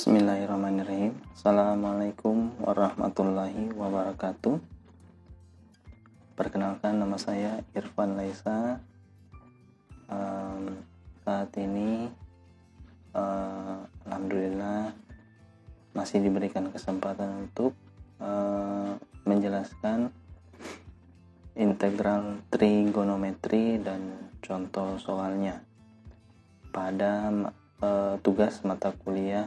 Bismillahirrahmanirrahim. Assalamualaikum warahmatullahi wabarakatuh. Perkenalkan, nama saya Irfan Laisa. Saat ini alhamdulillah masih diberikan kesempatan untuk menjelaskan integral trigonometri dan contoh soalnya pada tugas mata kuliah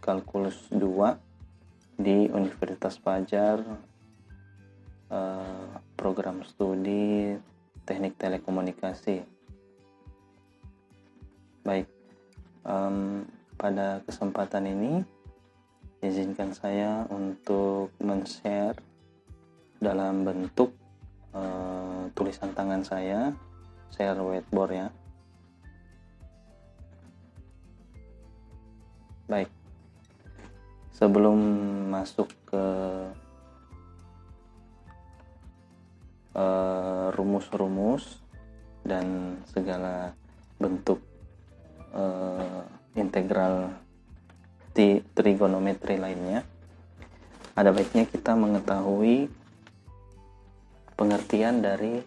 kalkulus 2 di Universitas Fajar, program studi teknik telekomunikasi. Baik, pada kesempatan ini izinkan saya untuk men-share dalam bentuk tulisan tangan saya, share whiteboard ya. Baik, sebelum masuk ke rumus-rumus dan segala bentuk integral trigonometri lainnya, ada baiknya kita mengetahui pengertian dari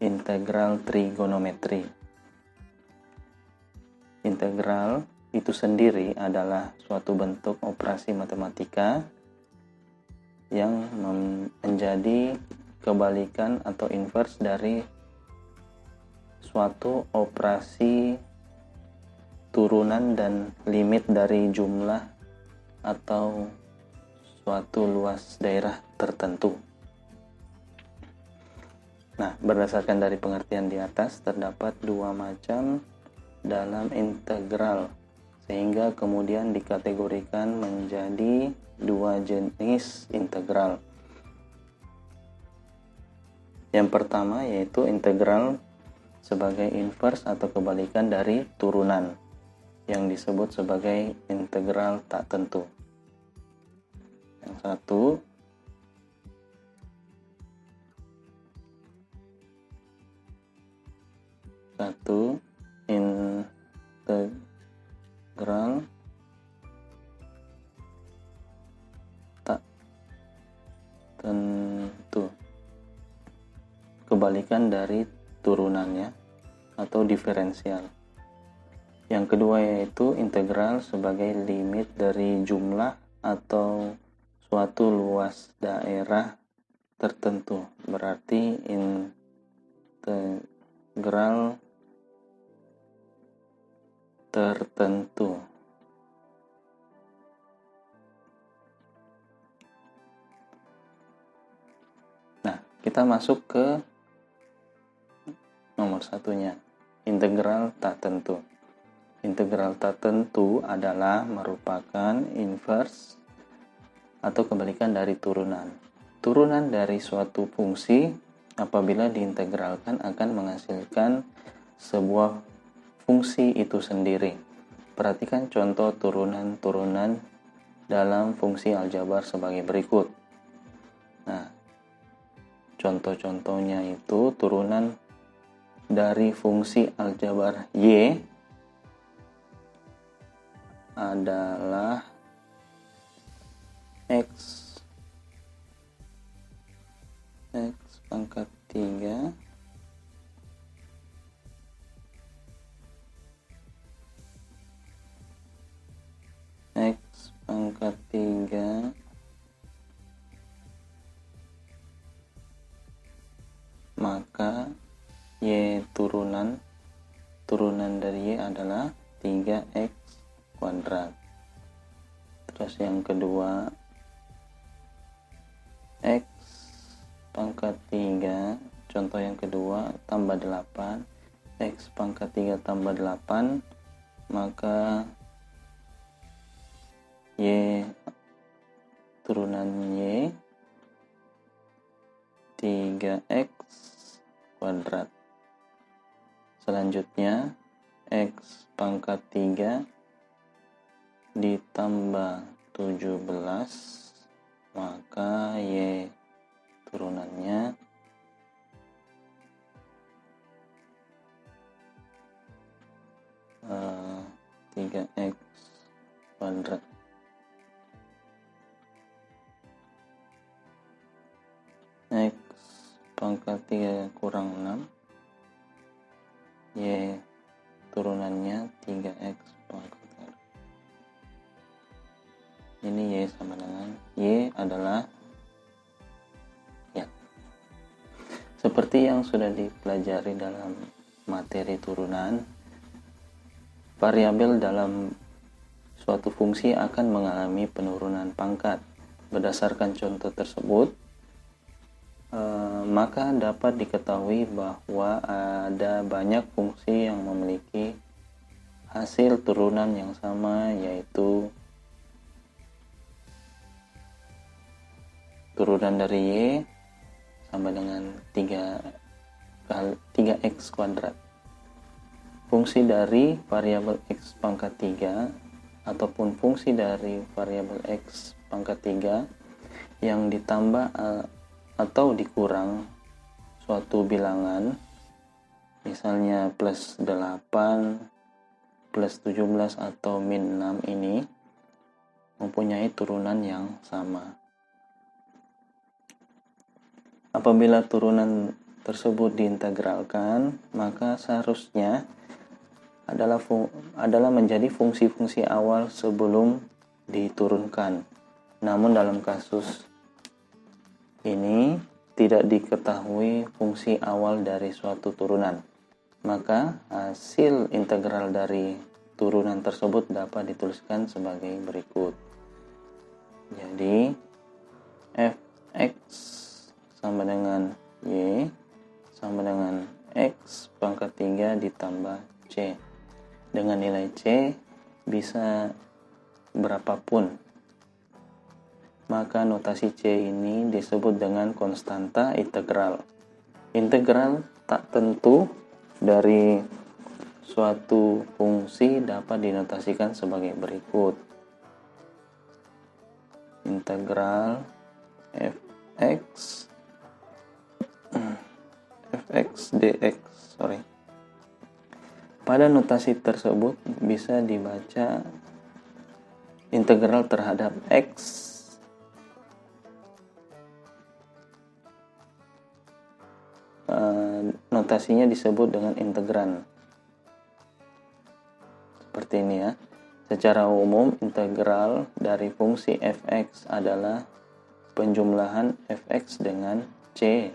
integral trigonometri. Integral itu sendiri adalah suatu bentuk operasi matematika yang menjadi kebalikan atau inverse dari suatu operasi turunan dan limit dari jumlah atau suatu luas daerah tertentu. Nah, berdasarkan dari pengertian di atas, terdapat dua macam dalam integral, sehingga kemudian dikategorikan menjadi dua jenis integral. Yang pertama yaitu integral sebagai inverse atau kebalikan dari turunan, yang disebut sebagai integral tak tentu. Yang satu integral tak tentu, kebalikan dari turunannya atau diferensial. Yang kedua yaitu integral sebagai limit dari jumlah atau suatu luas daerah tertentu, berarti integral tertentu. Nah, kita masuk ke nomor satunya, integral tak tentu. Integral tak tentu adalah merupakan inverse atau kebalikan dari turunan. Turunan dari suatu fungsi apabila diintegralkan akan menghasilkan sebuah fungsi itu sendiri. Perhatikan contoh turunan-turunan dalam fungsi aljabar sebagai berikut. Nah, contoh-contohnya itu turunan dari fungsi aljabar Y adalah X pangkat 3 X pangkat 3 maka Y turunan dari Y adalah 3X kuadrat. Terus yang kedua, X pangkat 3, contoh yang kedua, tambah 8, X pangkat 3 tambah 8, maka Y turunan Y 3X kuadrat. Selanjutnya X pangkat 3 ditambah 17, maka Y turunannya 3X kuadrat. X pangkat 3 kurang 6, Y turunannya 3X pangkat 3. Ini Y sama dengan Y adalah ya. Seperti yang sudah dipelajari dalam materi turunan, variabel dalam suatu fungsi akan mengalami penurunan pangkat. Berdasarkan contoh tersebut, maka dapat diketahui bahwa ada banyak fungsi yang memiliki hasil turunan yang sama, yaitu turunan dari Y sama dengan 3x kuadrat. Fungsi dari variabel x pangkat 3 ataupun fungsi dari variabel x pangkat 3 yang ditambah atau dikurang suatu bilangan, misalnya plus 8, plus 17 atau min 6 ini mempunyai turunan yang sama. Apabila turunan tersebut diintegralkan, maka seharusnya adalah menjadi fungsi-fungsi awal sebelum diturunkan. Namun dalam kasus ini tidak diketahui fungsi awal dari suatu turunan, maka hasil integral dari turunan tersebut dapat dituliskan sebagai berikut. Jadi fx sama dengan y sama dengan x pangkat 3 ditambah c. Dengan nilai c bisa berapapun, maka notasi C ini disebut dengan konstanta integral. Integral tak tentu dari suatu fungsi dapat dinotasikan sebagai berikut. Integral fx dx. Pada notasi tersebut bisa dibaca integral terhadap x notasinya disebut dengan integran. Seperti ini ya. Secara umum, integral dari fungsi fx adalah penjumlahan fx dengan c,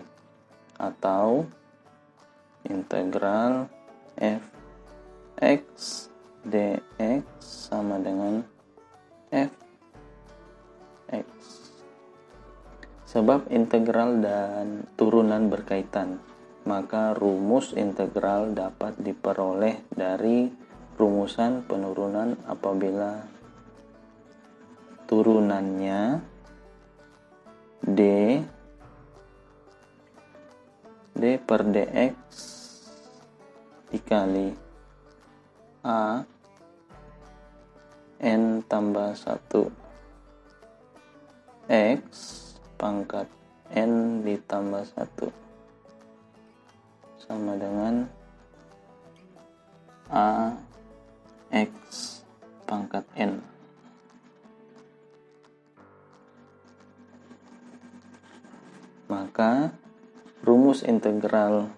atau integral fx dx sama dengan fx. Sebab integral dan turunan berkaitan, maka rumus integral dapat diperoleh dari rumusan penurunan apabila turunannya d per dx dikali a n tambah 1 x pangkat n ditambah 1 sama dengan a x pangkat n. Maka rumus integral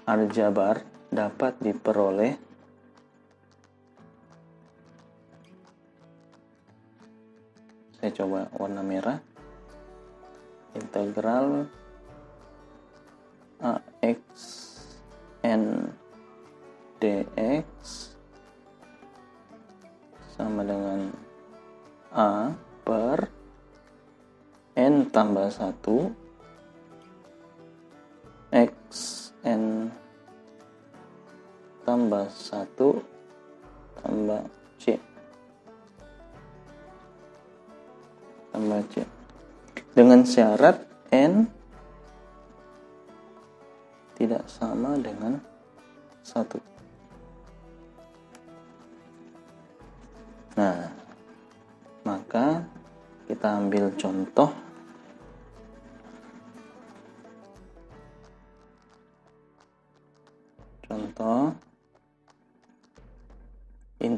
aljabar dapat diperoleh saya coba warna merah. Integral ax n dx sama dengan a per n tambah 1 x n tambah 1 tambah c dengan syarat n tidak sama dengan 1. Nah, maka kita ambil contoh.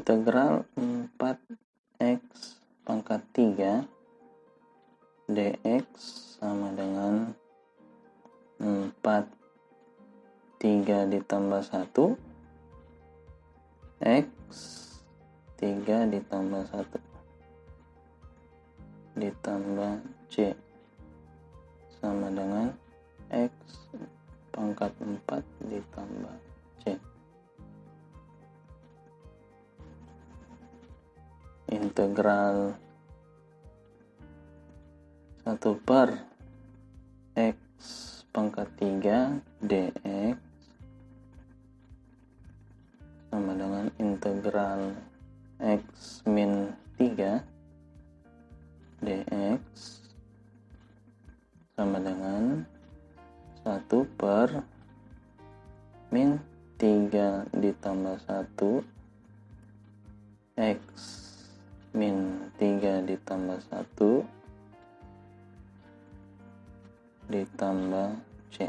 integral 4x pangkat 3 dx sama dengan 4 3 ditambah 1 x 3 ditambah 1 ditambah c sama dengan x pangkat 4 ditambah c. Integral 1 per x pangkat 3 dx sama dengan integral x min 3 dx sama dengan 1 per min 3 ditambah 1 x min 3 ditambah 1 ditambah c.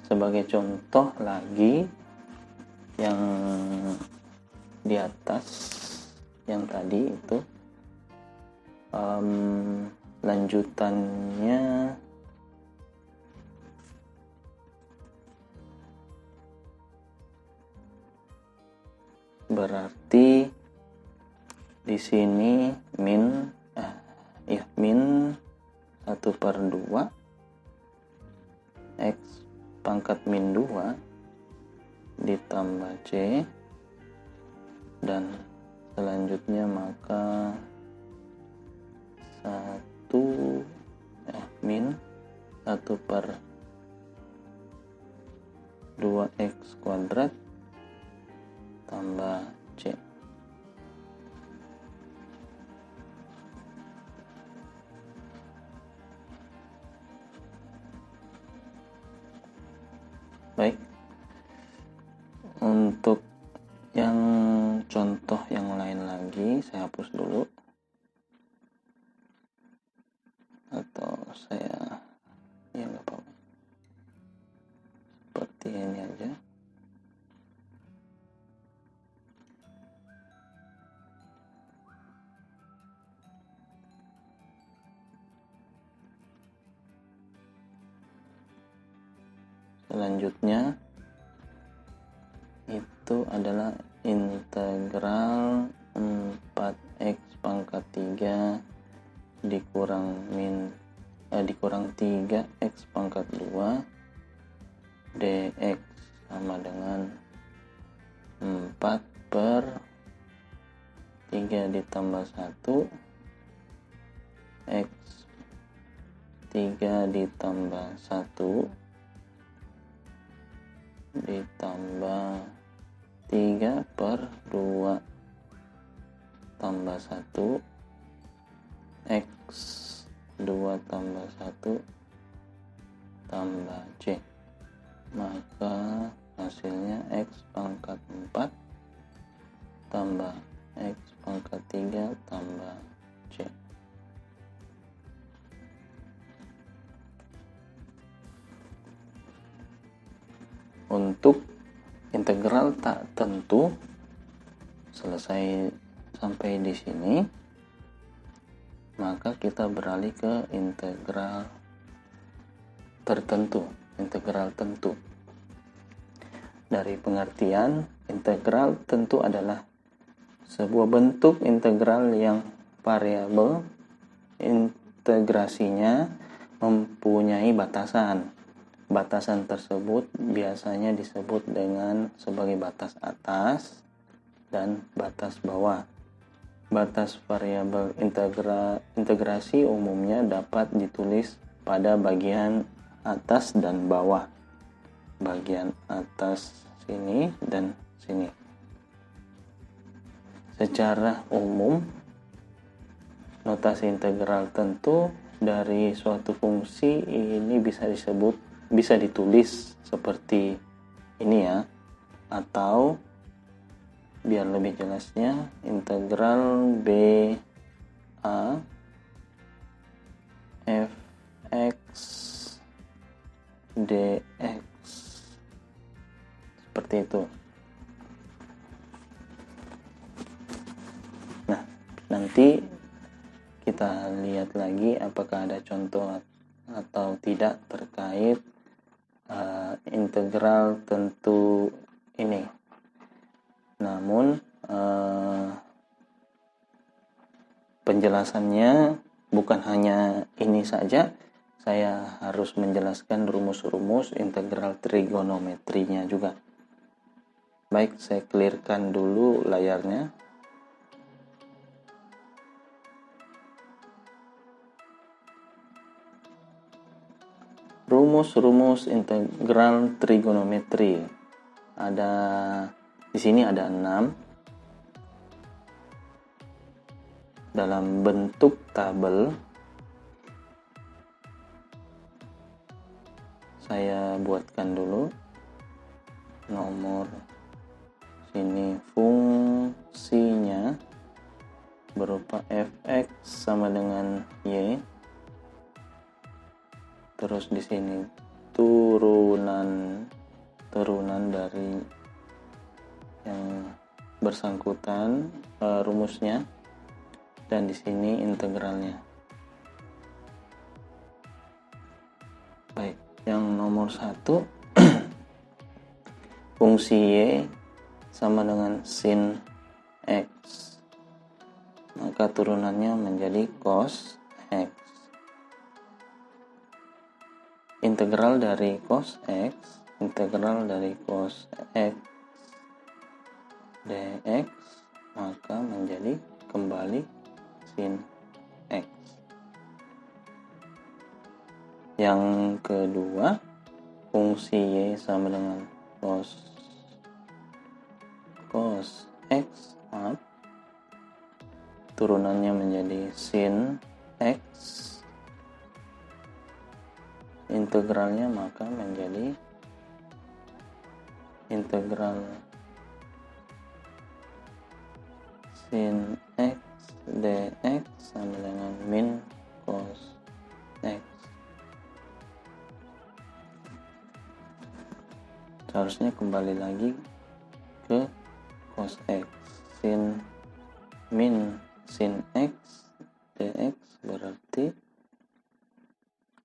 Sebagai contoh lagi yang di atas yang tadi itu lanjutannya berarti di sini min 1 per 2 x pangkat min 2 ditambah c, dan selanjutnya maka min 1 per 2x kuadrat tambah c. Baik, untuk yang contoh yang lain lagi saya hapus dulu, atau saya nggak apa-apa, seperti ini aja. Selanjutnya itu adalah integral 4x pangkat 3 dikurang 3x pangkat 2 dx sama dengan 4 per 3 ditambah 1 x 3 ditambah 1 ditambah 3 per 2 tambah 1 x 2 tambah 1 tambah c, maka hasilnya x pangkat 4 tambah x pangkat 3 tambah c. Untuk integral tak tentu selesai sampai di sini, maka kita beralih ke integral tertentu, integral tentu. Dari pengertian, integral tentu adalah sebuah bentuk integral yang variabel integrasinya mempunyai batasan. Batasan tersebut biasanya disebut dengan sebagai batas atas dan batas bawah. Batas variabel integrasi umumnya dapat ditulis pada bagian atas dan bawah. Bagian atas sini dan sini. Secara umum, notasi integral tentu dari suatu fungsi ini bisa ditulis seperti ini ya, atau biar lebih jelasnya integral b a fx dx seperti itu. nanti kita lihat lagi apakah ada contoh atau tidak terkait integral tentu ini. Namun penjelasannya bukan hanya ini saja, saya harus menjelaskan rumus-rumus integral trigonometrinya juga. Baik, saya clearkan dulu layarnya. Rumus-rumus integral trigonometri. Di sini ada 6 dalam bentuk tabel. Saya buatkan dulu. Nomor sini fungsinya berupa fx sama dengan y. Terus di sini turunan dari yang bersangkutan rumusnya, dan di sini integralnya. Baik, yang nomor 1 fungsi y sama dengan sin x, maka turunannya menjadi cos x. Integral dari cos x dx, maka menjadi kembali sin x. Yang kedua, fungsi y sama dengan cos x up, turunannya menjadi sin x, integralnya maka menjadi integral sin x dx sama dengan min cos x. Seharusnya kembali lagi ke cos x. Sin x dx berarti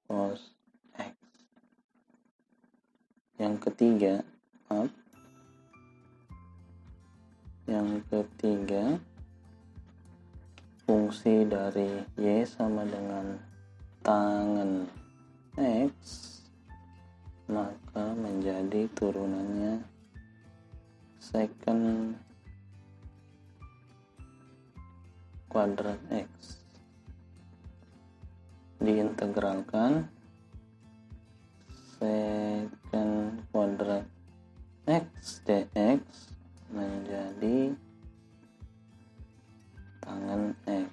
cos x. Yang ketiga, fungsi dari y sama dengan tangen x, maka menjadi turunannya secant kuadrat x. Diintegralkan secant kuadrat x dx menjadi tangen x.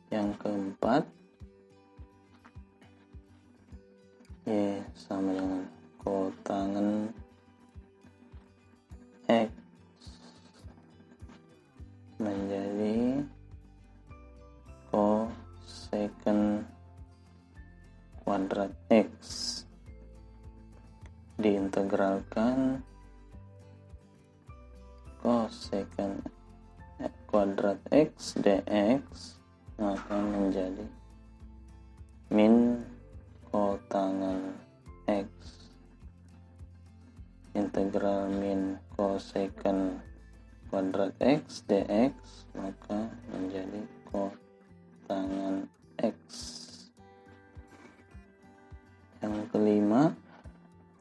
Yang keempat, y sama dengan kotangen x menjadi cosecant kuadrat x. Diintegralkan cosecant kuadrat x dx, maka menjadi min kotangen x. Integral min cosecant kuadrat x dx, maka menjadi kotangen x. Yang kelima,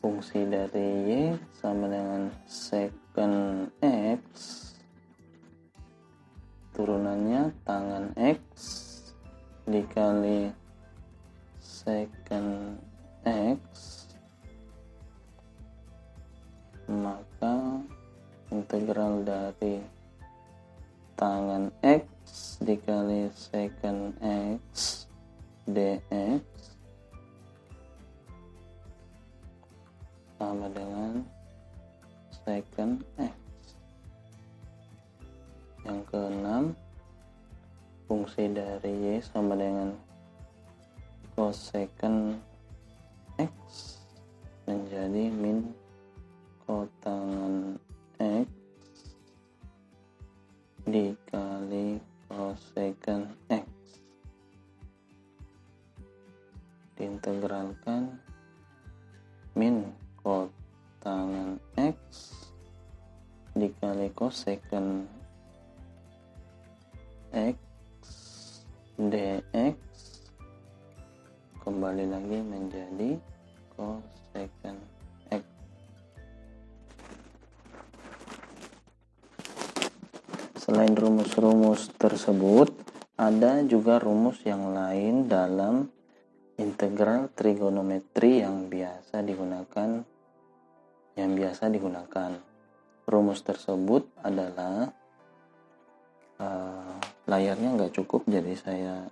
fungsi dari y sama dengan secant x, turunannya tangen x dikali secant x, maka integral dari tangen x dikali secant x dx sama dengan secant x. Yang keenam, fungsi dari y sama dengan cosecant x menjadi min kotangen x diintegralkan min kotangen X dikali cosecant X dx kembali lagi menjadi cosecant X. Selain rumus-rumus tersebut, ada juga rumus yang lain dalam integral trigonometri yang biasa digunakan. Rumus tersebut adalah layarnya nggak cukup, jadi saya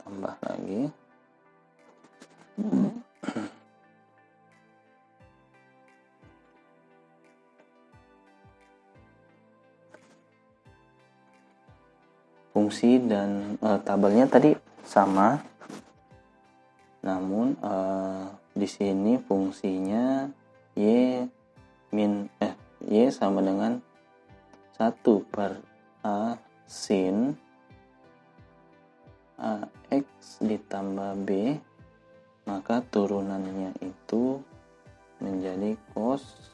tambah lagi. Fungsi dan tabelnya tadi sama, namun di sini fungsinya y sama dengan 1/a sin ax ditambah b, maka turunannya itu menjadi cos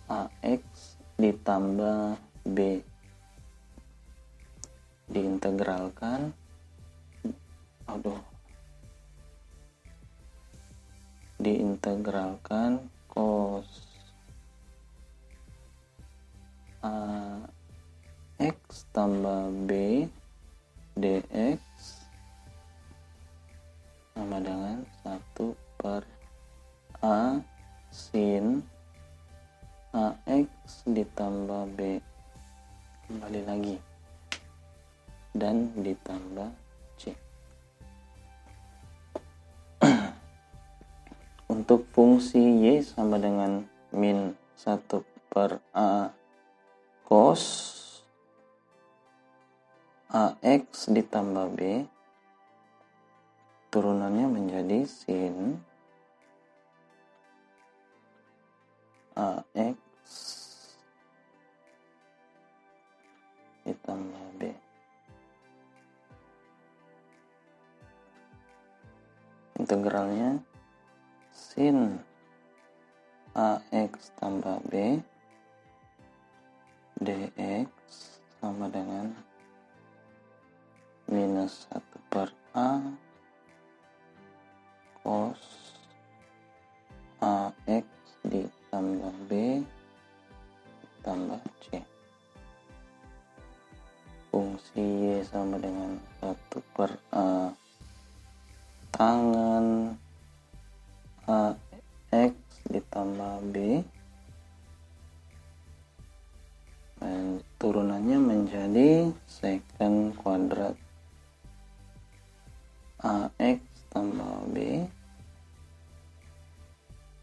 ax ditambah b, diintegralkan cos ax tambah b dx sama dengan 1/a sin ax ditambah b, kembali lagi, dan ditambah c. Untuk fungsi y sama dengan min 1/a cos ax ditambah b, turunannya menjadi sin ax ditambah b. Integralnya sin ax tambah b dx sama dengan minus 1/a cos ax ditambah b tambah c. Fungsi y sama dengan 1/a tangen ax ditambah b, dan turunannya menjadi secant kuadrat ax tambah b,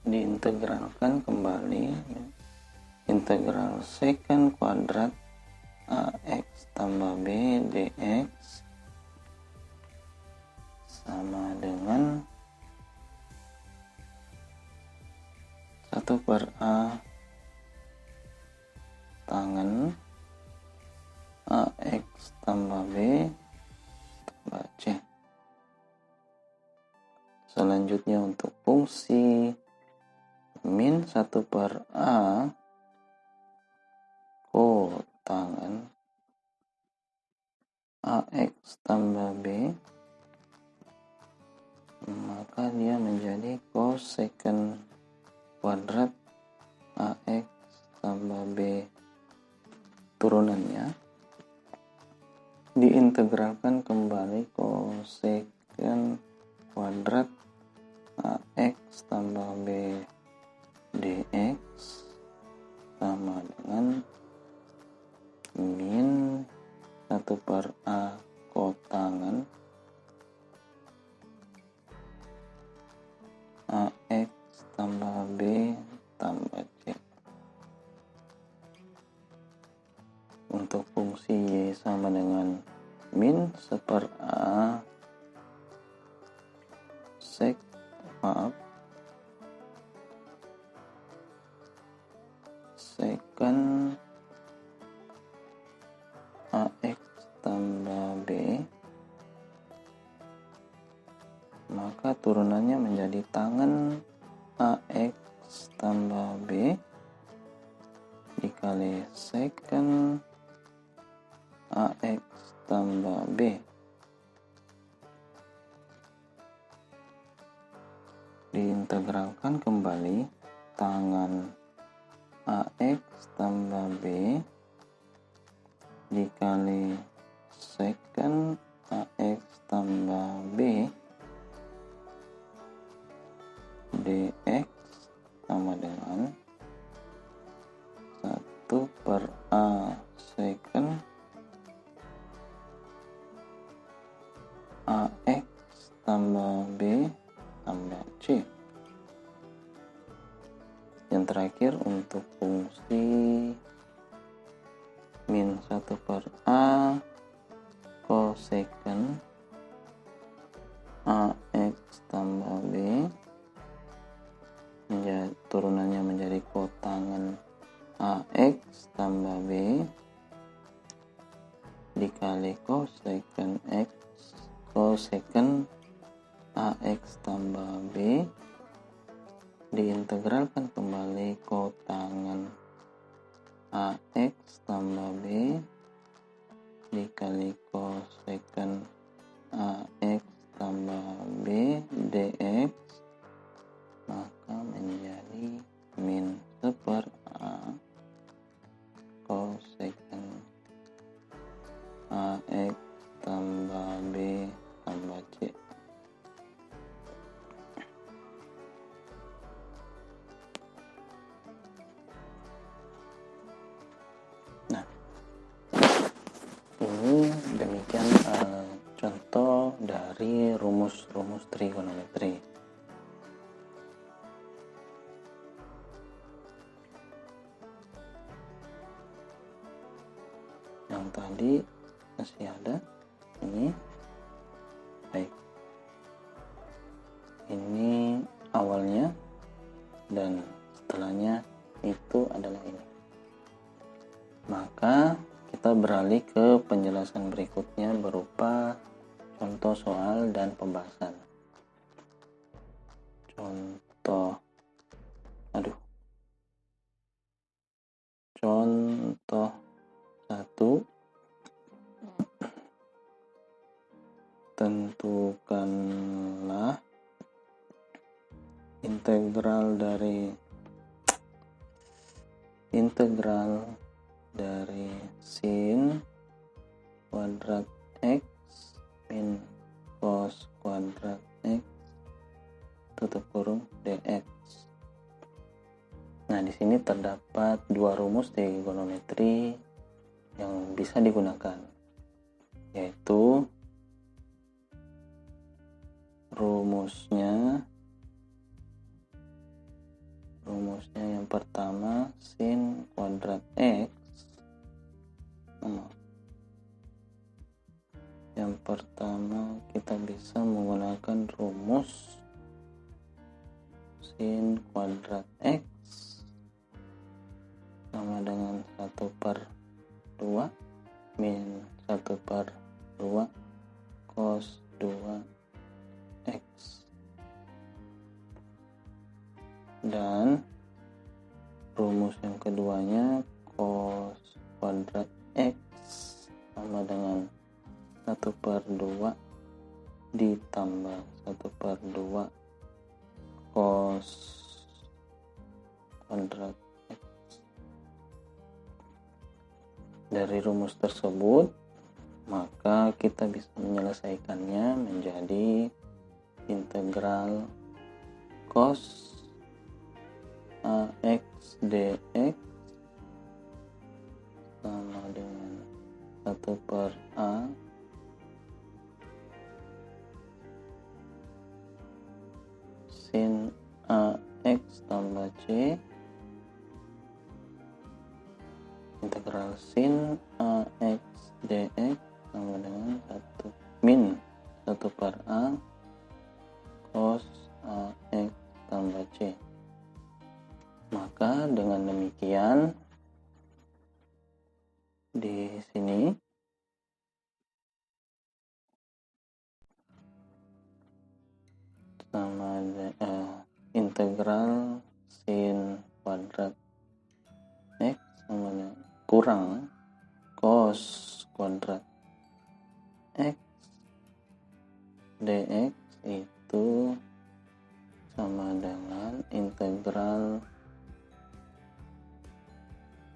diintegralkan kembali, integral secant kuadrat ax tambah b dx sama dengan 1/a tangen ax tambah b tambah c. Selanjutnya untuk fungsi min 1/a kotangen ax tambah b, maka dia menjadi cosecant kuadrat ax tambah b, turunannya diintegralkan kembali cosecant kuadrat ax tambah b dx sama dengan min 1/a kotangen ax tambah b tambah c. Untuk fungsi y sama dengan min 1/a secant ax tambah b maka turunannya menjadi tangan AX tambah B dikali secant AX tambah B. Diintegralkan kembali, tangan AX tambah B dikali secant AX tambah B dx sama dengan 1/A secant AX tambah B tambah C. Yang terakhir untuk fungsi min 1/A cosecant AX tambah B, turunannya menjadi kotangan AX tambah B dikali cosecant AX tambah B, diintegralkan kembali kotangan AX tambah B dikali cosecant AX tambah B dx, maka menjadi min 1/A cosecant AX tambah B tambah C. Nah, ini demikian contoh dari rumus-rumus trigonometri. Yang tadi masih ada ini, baik, ini awalnya dan setelahnya itu adalah ini. Maka kita beralih ke penjelasan berikutnya berupa contoh soal dan pembahasan. Contoh 1, tentukanlah integral dari sin kuadrat X min cos kuadrat X tutup kurung dx. Nah, di sini terdapat dua rumus trigonometri yang bisa digunakan, yaitu rumusnya yang pertama sin kuadrat X. Yang pertama kita bisa menggunakan rumus sin kuadrat X sama dengan 1/2 min 1/2 cos 2x, dan rumus yang keduanya cos kuadrat X sama dengan 1/2 ditambah 1/2 cos kuadrat X. Dari rumus tersebut, maka kita bisa menyelesaikannya menjadi integral cos AX dx sama dengan 1/A sin AX tambah C integral sin AX dx sama dengan 1/A cos AX tambah C. Maka dengan demikian di sini integral sin kuadrat x sama dengan kurang cos kuadrat x dx itu sama dengan integral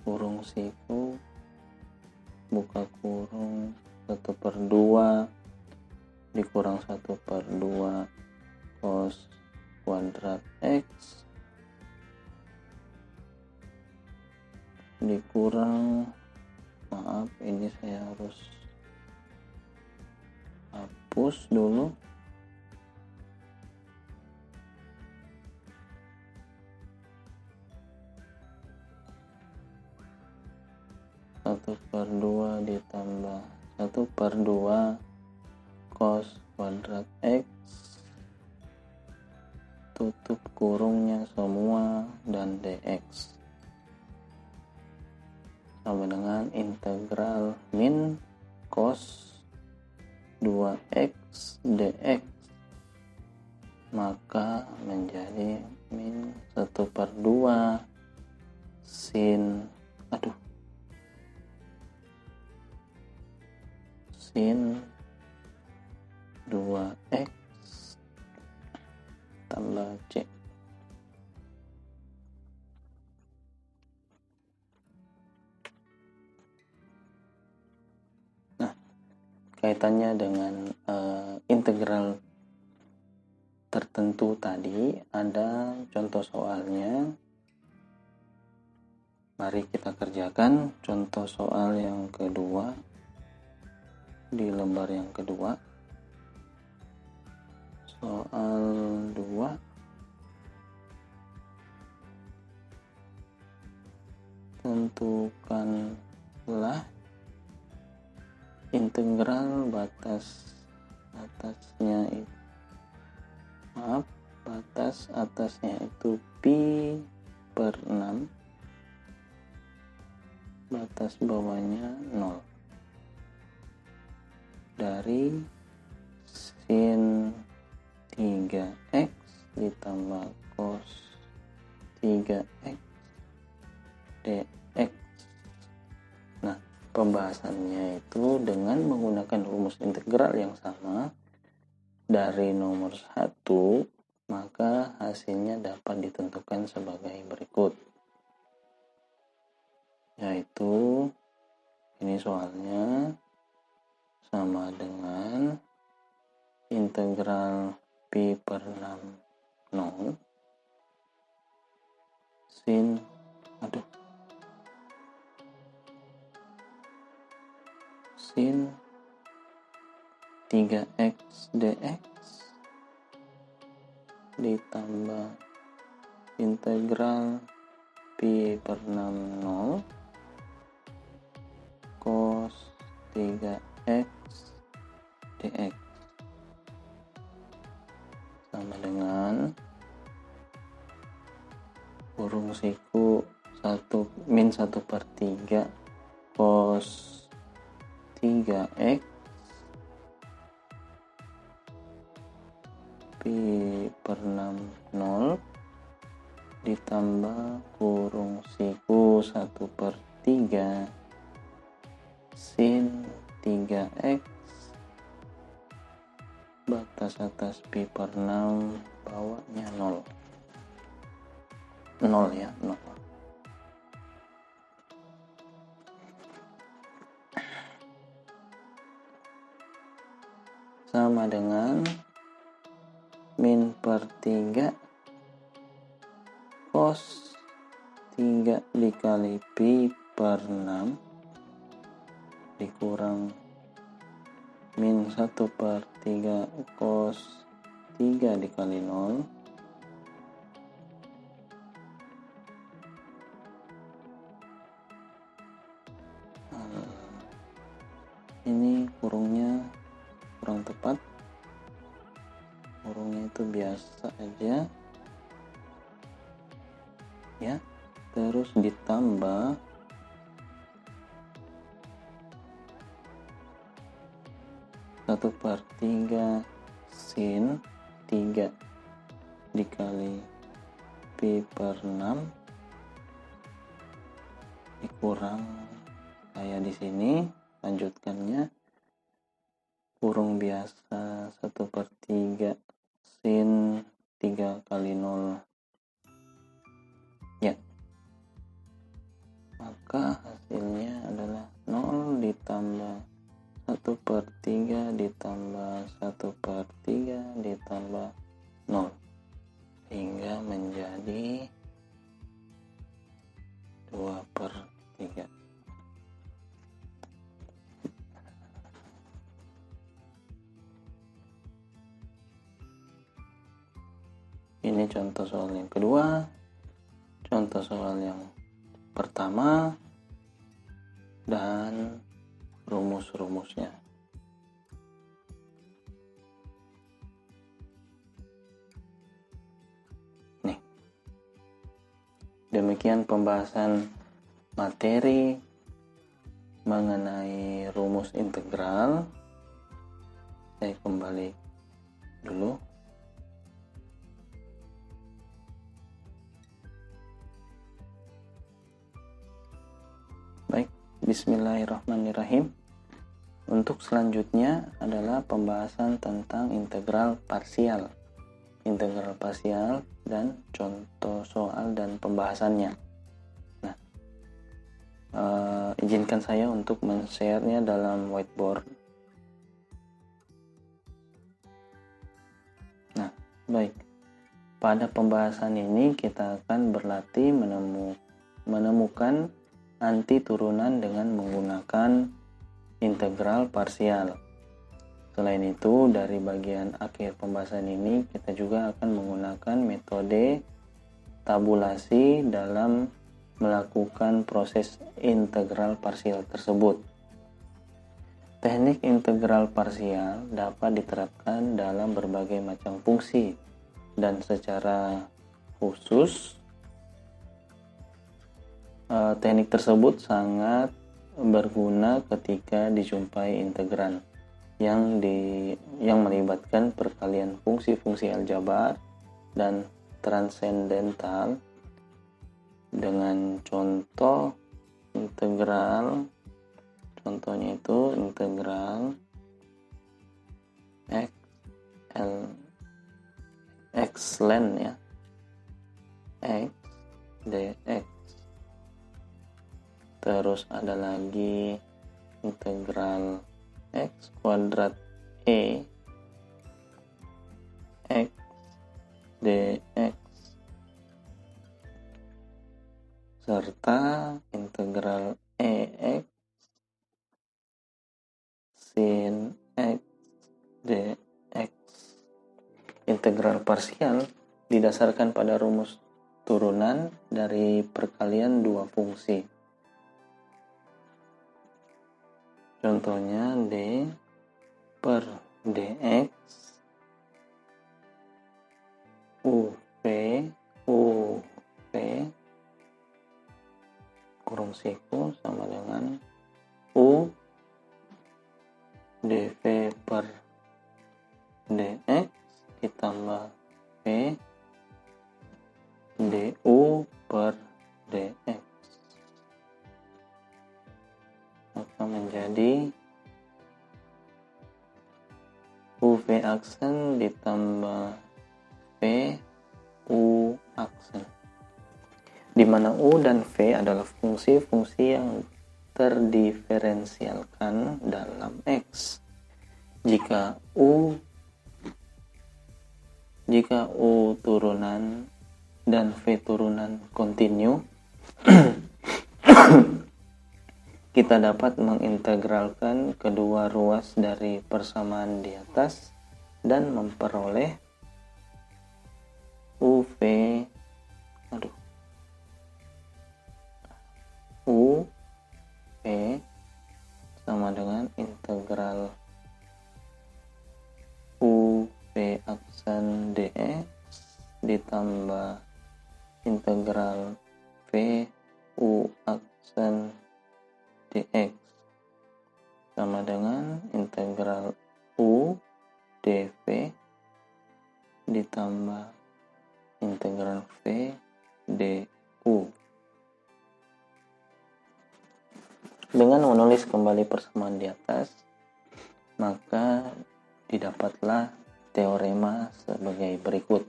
kurung siku buka kurung 1/2 dikurang 1/2 cos kuadrat x dikurang, maaf ini saya harus hapus dulu, satu per dua ditambah 1/2 cos kuadrat x tutup kurungnya semua dan dx sama dengan integral min cos 2x dx, maka menjadi min 1/2 sin sin 2x tambah c. Nah, kaitannya dengan integral tertentu tadi, ada contoh soalnya. Mari kita kerjakan contoh soal yang kedua di lembar yang kedua. Soal 2, tentukanlah integral batas atasnya itu pi per 6, batas bawahnya 0 dari sin 3x ditambah cos 3x dx. Nah, pembahasannya itu dengan menggunakan rumus integral yang sama dari nomor 1, maka hasilnya dapat ditentukan sebagai berikut, yaitu ini soalnya sama dengan integral pi per 6 0 sin sin 3x dx ditambah integral pi per 6 0 cos 3x dx sama dengan kurung siku min 1/3 cos 3x pi per 6 0 ditambah kurung siku 1/3 sin 3x batas atas pi per 6 bawahnya 0 ya, 0. Sama dengan min per 3 cos 3 dikali pi per 6 dikurang min 1/3 cos 3 dikali 0 ini kurungnya kurang tepat, kurungnya itu biasa aja ya, terus ditambah satu per 3 sin 3 dikali Pi per 6 dikurang, saya di sini lanjutkannya, kurung biasa 1/3 sin 3 kali 0 ya, maka hasilnya adalah 0 ditambah 1/3 ditambah 1/3 ditambah 0 hingga menjadi 2/3. Ini contoh soal yang kedua. Contoh soal yang pertama dan rumus-rumusnya. Nih. Demikian pembahasan materi mengenai rumus integral. Saya kembali dulu. Baik, bismillahirrahmanirrahim. Untuk selanjutnya adalah pembahasan tentang integral parsial. Integral parsial dan contoh soal dan pembahasannya. Nah, izinkan saya untuk men-share-nya dalam whiteboard. Nah, baik. Pada pembahasan ini kita akan berlatih menemukan anti turunan dengan menggunakan integral parsial. Selain itu, dari bagian akhir pembahasan ini kita juga akan menggunakan metode tabulasi dalam melakukan proses integral parsial tersebut. Teknik integral parsial dapat diterapkan dalam berbagai macam fungsi dan secara khusus teknik tersebut sangat berguna ketika dijumpai integran yang melibatkan perkalian fungsi-fungsi aljabar dan transendental dengan contoh integral, contohnya itu integral x ln ya, x dx. Terus ada lagi integral x kuadrat e x dx serta integral ex sin x dx. Integral parsial didasarkan pada rumus turunan dari perkalian dua fungsi. Contohnya d per dx uv kurung siku sama dengan u dv per dx ditambah v du per dx, maka menjadi uv aksen ditambah v u aksen, di mana u dan v adalah fungsi-fungsi yang terdiferensialkan dalam x. Jika u turunan dan v turunan kontinu, kita dapat mengintegralkan kedua ruas dari persamaan di atas dan memperoleh u v sama dengan integral u v aksen dx ditambah integral v u aksen dx sama dengan integral u dv ditambah integral V du. Dengan menulis kembali persamaan di atas, maka didapatlah teorema sebagai berikut.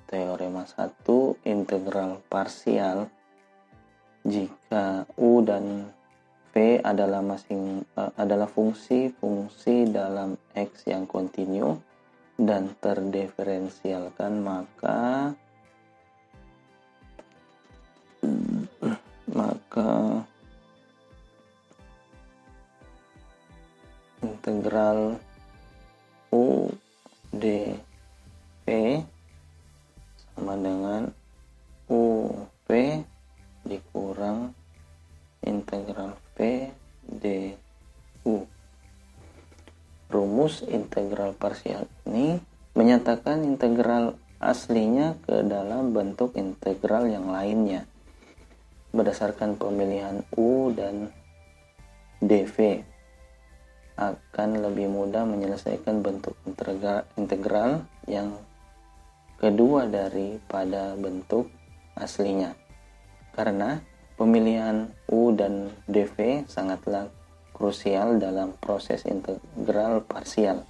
Teorema 1, integral parsial jika U dan V adalah fungsi-fungsi dalam X yang kontinu dan terdiferensialkan, maka integral U dV sama dengan UV dikurang integral V du. Rumus integral parsial ini menyatakan integral aslinya ke dalam bentuk integral yang lainnya. Berdasarkan pemilihan U dan dV, akan lebih mudah menyelesaikan bentuk integral yang kedua daripada bentuk aslinya. Karena pemilihan U dan dV sangatlah krusial dalam proses integral parsial.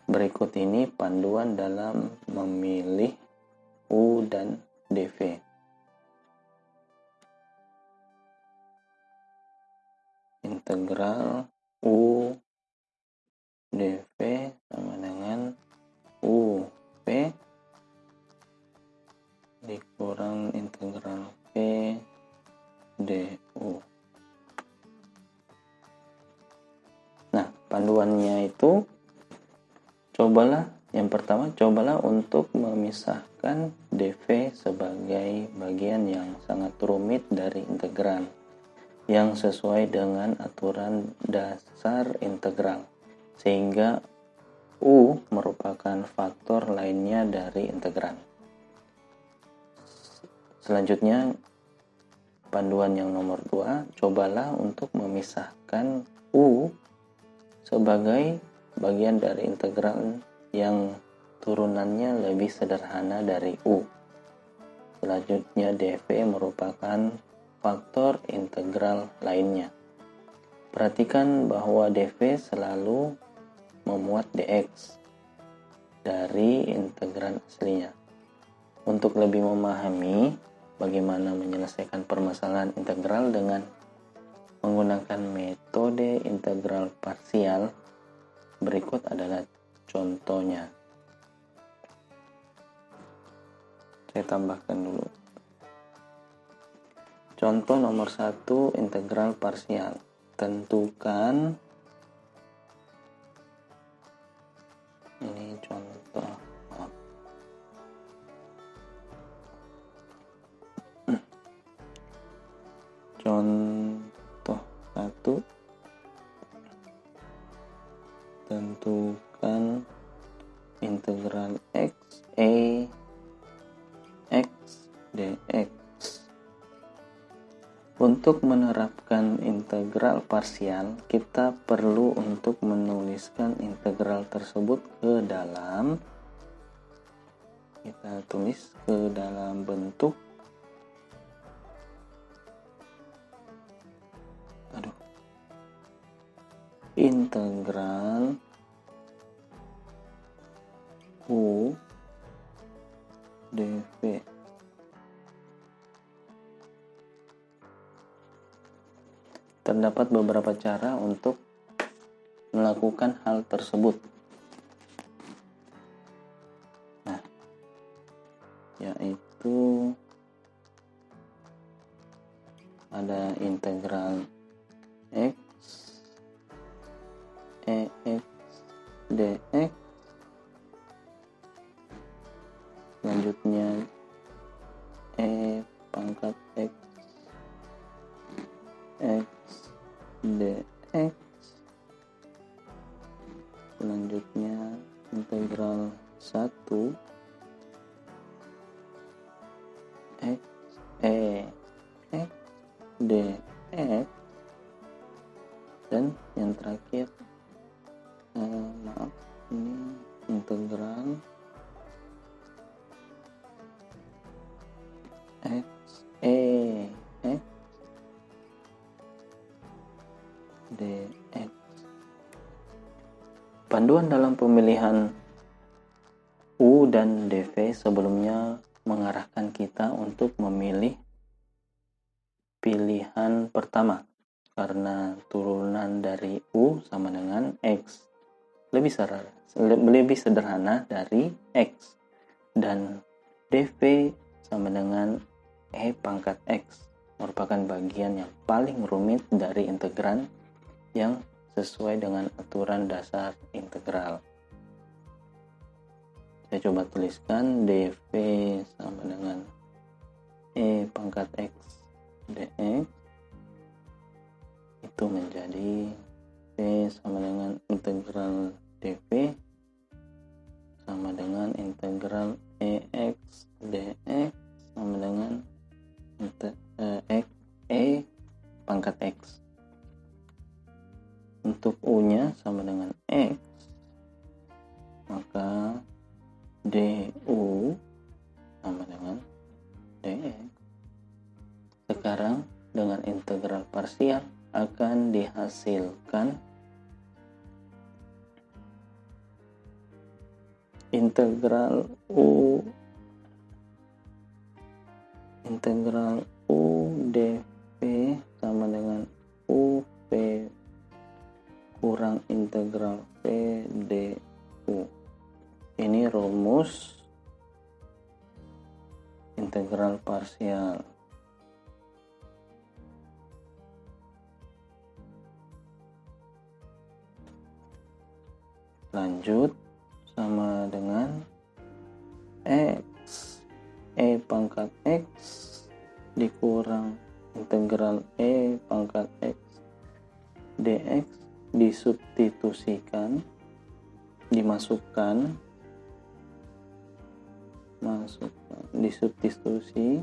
Berikut ini panduan dalam memilih U dan dV. Integral U dV sama dengan UV dikurang integral V du. Nah, panduannya itu yang pertama cobalah untuk memisahkan dV sebagai bagian yang sangat rumit dari integral yang sesuai dengan aturan dasar integral, sehingga U merupakan faktor lainnya dari integral. Selanjutnya, panduan yang nomor 2, cobalah untuk memisahkan U sebagai bagian dari integral yang turunannya lebih sederhana dari U. Selanjutnya, dV merupakan faktor integral lainnya. Perhatikan bahwa dV selalu memuat dx dari integral aslinya. Untuk lebih memahami bagaimana menyelesaikan permasalahan integral dengan menggunakan metode integral parsial, berikut adalah contohnya. Saya tambahkan dulu. Contoh nomor 1, integral parsial. Tentukan, ini contoh. Contoh 1, tentukan integral x dx. Untuk menerapkan integral parsial, kita perlu untuk menuliskan integral tersebut ke dalam, kita tulis ke dalam bentuk integral U dV. Terdapat beberapa cara untuk melakukan hal tersebut. Nah, yaitu ada integral x EX dx, selanjutnya E pangkat X dx, selanjutnya integral 1 X X dx, dan yang terakhir ini integral Panduan dalam pemilihan U dan DV sebelumnya mengarahkan kita untuk memilih pilihan pertama karena turunan dari U sama dengan X lebih sederhana dari X, dan DV sama dengan E pangkat X merupakan bagian yang paling rumit dari integran yang sesuai dengan aturan dasar integral. Saya coba tuliskan DV sama dengan E pangkat X dx itu menjadi V sama dengan integral dV sama dengan integral EX dx sama dengan E pangkat X. Untuk U-nya sama dengan X, maka DU sama dengan DX. Sekarang dengan integral parsial akan dihasilkan integral U dV sama dengan UV kurang integral V du. Ini rumus integral parsial. Lanjut sama dengan X E pangkat X dikurang integral E pangkat X dx disubstitusikan, disubstitusi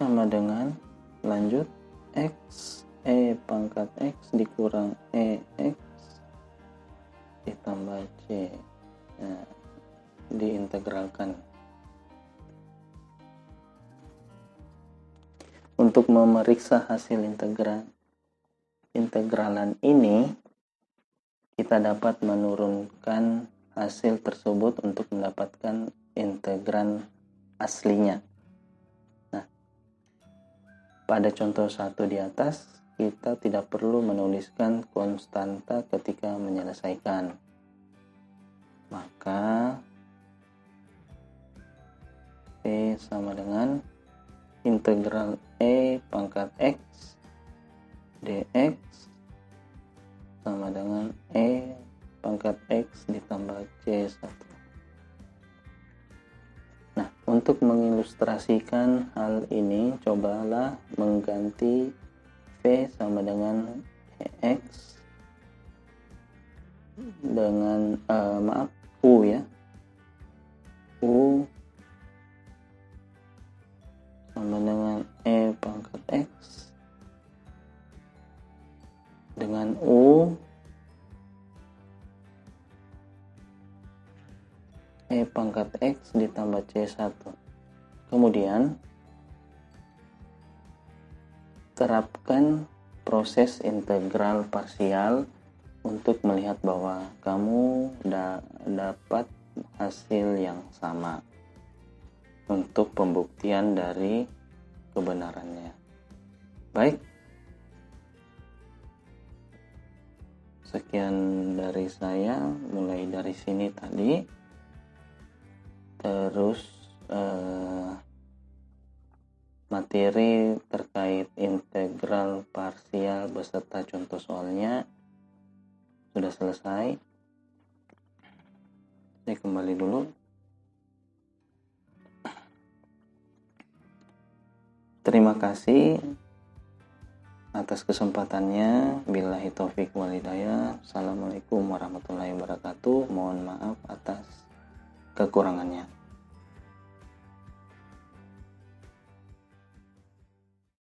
sama dengan lanjut X E pangkat X dikurang EX ditambah C. Nah, diintegralkan. Untuk memeriksa hasil integralan ini, kita dapat menurunkan hasil tersebut untuk mendapatkan integran aslinya. Nah, pada contoh 1 di atas, kita tidak perlu menuliskan konstanta ketika menyelesaikan. Maka P sama dengan integral E pangkat X dx sama dengan E pangkat X ditambah C1. Nah, untuk mengilustrasikan hal ini, cobalah mengganti V sama dengan EX dengan U ya. U sama dengan E pangkat X dengan U E pangkat X ditambah C1. Kemudian terapkan proses integral parsial untuk melihat bahwa kamu dapat hasil yang sama untuk pembuktian dari kebenarannya. Baik, sekian dari saya, mulai dari sini tadi. Terus materi terkait integral parsial beserta contoh soalnya sudah selesai. Saya kembali dulu. Terima kasih atas kesempatannya. Billahi taufik wal hidayah. Assalamualaikum warahmatullahi wabarakatuh. Mohon maaf atas kekurangannya.